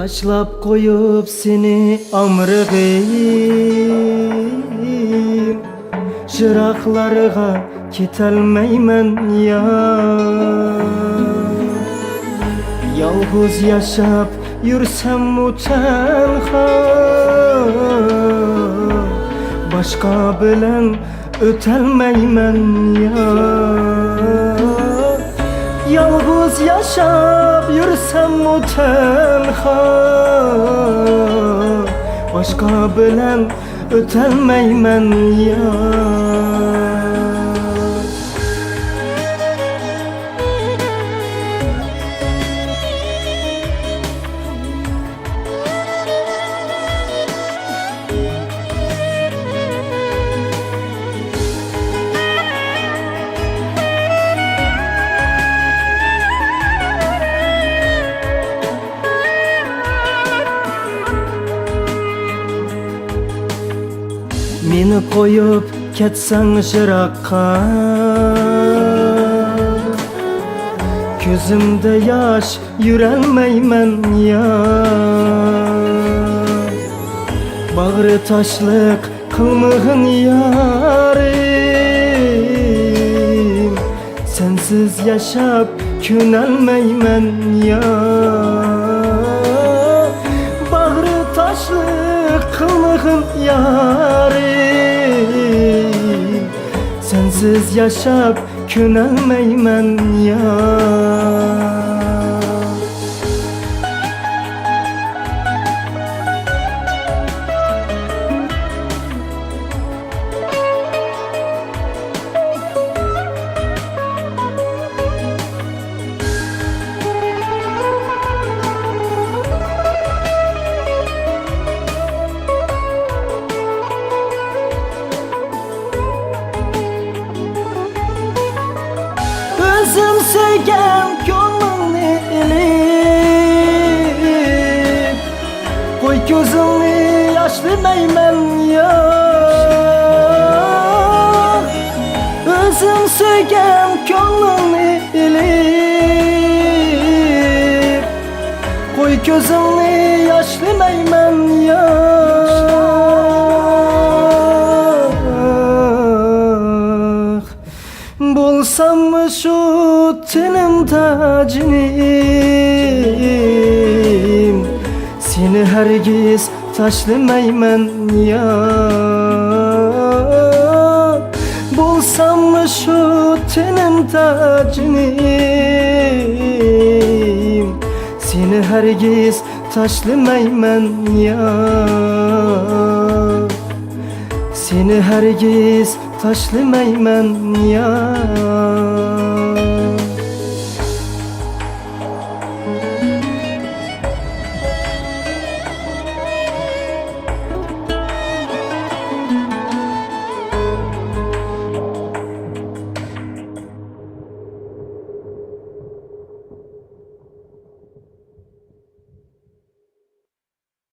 Taşlap koyup seni amrığım, Jıraklarga ketelmeymen ya. Yalğız yaşap yürsem bu tenha, Başka bilen ötelmeymen ya. Yalğız yaşap yürsem bu tenha, Başka bilen ötelmeymen ya. Meni koyup ketsen jırakka, Gözümde yaş yürelmeymen ya. Bağrı taşlık kılmığın yarim, Sensiz yaşap künelmeymen ya. Bağrı taşlık kılmığın yarim, Sensiz yaşap künelmeymen ya. Özüm sevgem gönlünü elip, Koy gözünü yaşlımaymen ya. Özüm sevgem gönlünü elip, Koy gözünü yaşlımaymen ya. Bulsam mı şu tenim tacinim, Seni hergiz taşlamaymen ya. Bulsam mı şu tenim tacinim, Seni hergiz taşlamaymen ya. Seni hergiz taşlamaymen ya.